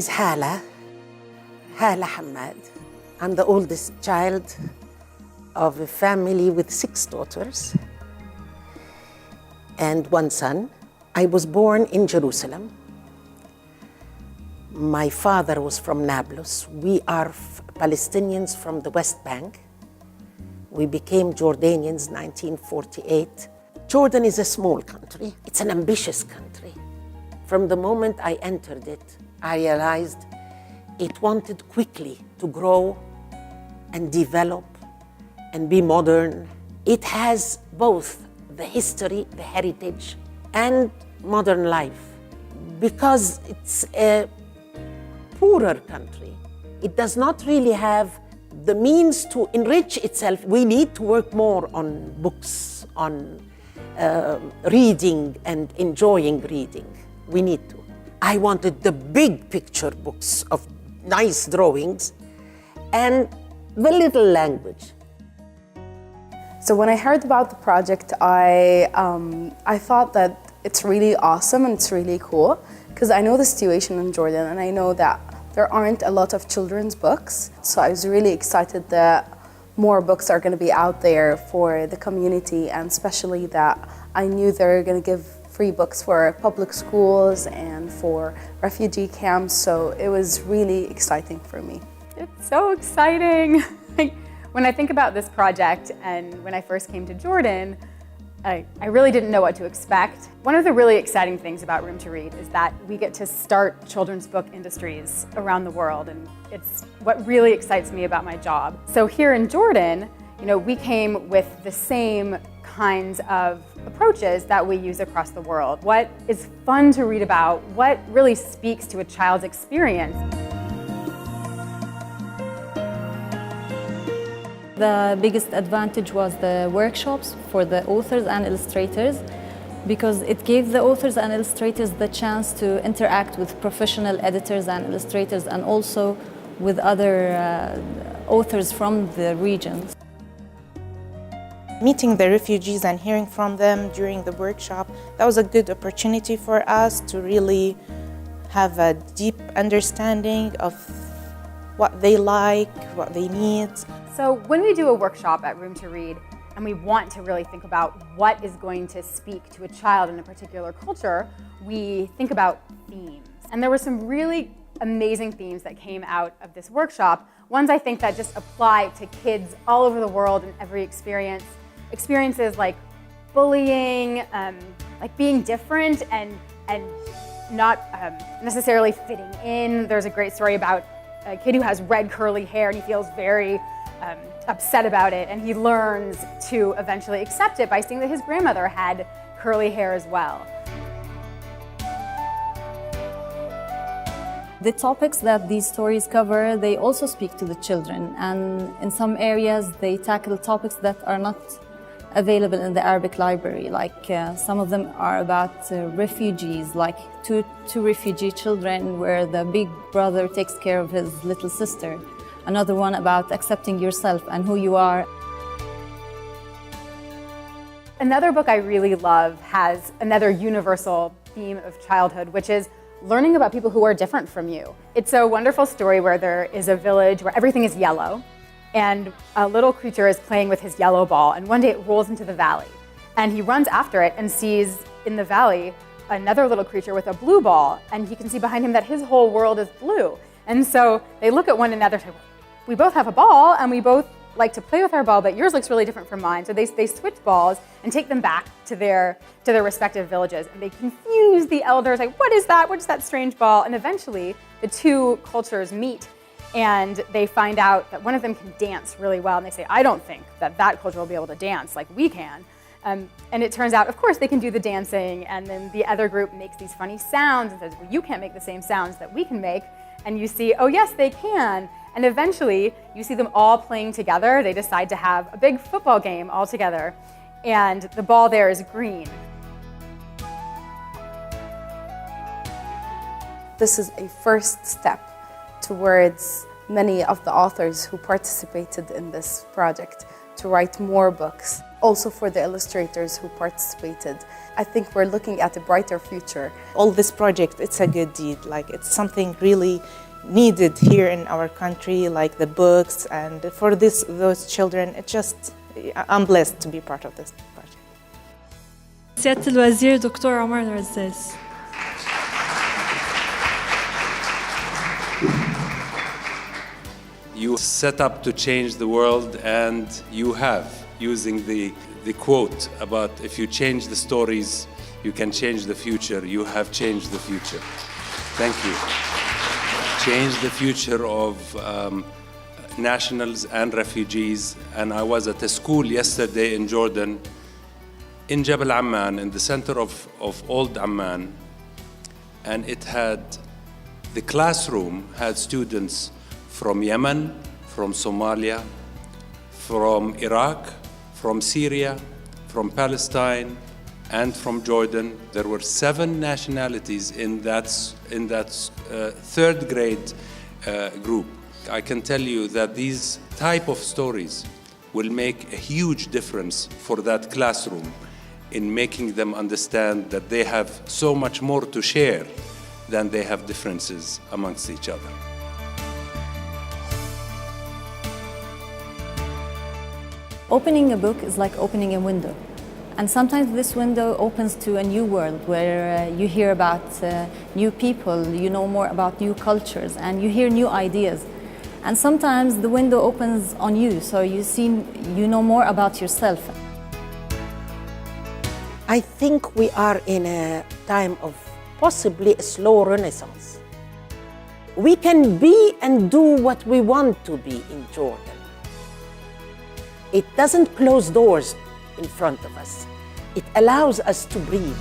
is Hala Hamad. I'm the oldest child of a family with 6 daughters and 1 son. I was born in Jerusalem. My father was from Nablus. We are Palestinians from the West Bank. We became Jordanians 1948. Jordan is a small country. It's an ambitious country. From the moment I entered it, I realized it wanted quickly to grow and develop and be modern. It has both the history, the heritage, and modern life. Because it's a poorer country, it does not really have the means to enrich itself. We need to work more on books, on reading and enjoying reading. We need to. I wanted the big picture books of nice drawings and the little language. So when I heard about the project, I thought that it's really awesome and it's really cool, because I know the situation in Jordan and I know that there aren't a lot of children's books. So I was really excited that more books are going to be out there for the community, and especially that I knew they're going to give free books for public schools and for refugee camps. So it was really exciting for me. It's so exciting. When I think about this project and when I first came to Jordan, I really didn't know what to expect. One of the really exciting things about Room to Read is that we get to start children's book industries around the world, and it's what really excites me about my job. So here in Jordan, we came with the same kinds of approaches that we use across the world. What is fun to read about? What really speaks to a child's experience? The biggest advantage was the workshops for the authors and illustrators, because it gave the authors and illustrators the chance to interact with professional editors and illustrators, and also with other authors from the regions. Meeting the refugees and hearing from them during the workshop, that was a good opportunity for us to really have a deep understanding of what they like, what they need. So when we do a workshop at Room to Read and we want to really think about what is going to speak to a child in a particular culture, we think about themes. And there were some really amazing themes that came out of this workshop. Ones I think that just apply to kids all over the world in every experience. Experiences like bullying, like being different and not necessarily fitting in. There's a great story about a kid who has red curly hair and he feels very upset about it, and he learns to eventually accept it by seeing that his grandmother had curly hair as well. The topics that these stories cover, they also speak to the children, and in some areas they tackle topics that are not available in the Arabic library. Like some of them are about refugees, like two refugee children where the big brother takes care of his little sister. Another one about accepting yourself and who you are. Another book I really love has another universal theme of childhood, which is learning about people who are different from you. It's a wonderful story where there is a village where everything is yellow, and a little creature is playing with his yellow ball, and one day it rolls into the valley. And he runs after it and sees in the valley another little creature with a blue ball, and he can see behind him that his whole world is blue. And so they look at one another and say, we both have a ball and we both like to play with our ball, but yours looks really different from mine. So they switch balls and take them back to their respective villages, and they confuse the elders, like, what is that? What is that strange ball? And eventually the two cultures meet, and they find out that one of them can dance really well, and they say, I don't think that culture will be able to dance like we can. And it turns out, of course, they can do the dancing, and then the other group makes these funny sounds and says, well, you can't make the same sounds that we can make. And you see, oh yes, they can. And eventually, you see them all playing together. They decide to have a big football game all together, and the ball there is green. This is a first step towards many of the authors who participated in this project to write more books. Also for the illustrators who participated. I think we're looking at a brighter future. All this project, it's a good deed. Like, it's something really needed here in our country, like the books, and for those children, I'm blessed to be part of this project. سيادة الوزير دكتور عمر العزاز. You set up to change the world, and you have, using the quote about if you change the stories, you can change the future. You have changed the future. Thank you. Change the future of nationals and refugees. And I was at a school yesterday in Jordan, in Jabal Amman, in the center of old Amman, and the classroom had students from Yemen, from Somalia, from Iraq, from Syria, from Palestine, and from Jordan. There were 7 nationalities in that third grade group. I can tell you that these type of stories will make a huge difference for that classroom in making them understand that they have so much more to share than they have differences amongst each other. Opening a book is like opening a window. And sometimes this window opens to a new world where you hear about new people, you know more about new cultures, and you hear new ideas. And sometimes the window opens on you, so you know more about yourself. I think we are in a time of possibly a slow renaissance. We can be and do what we want to be in Jordan. It doesn't close doors in front of us. It allows us to breathe.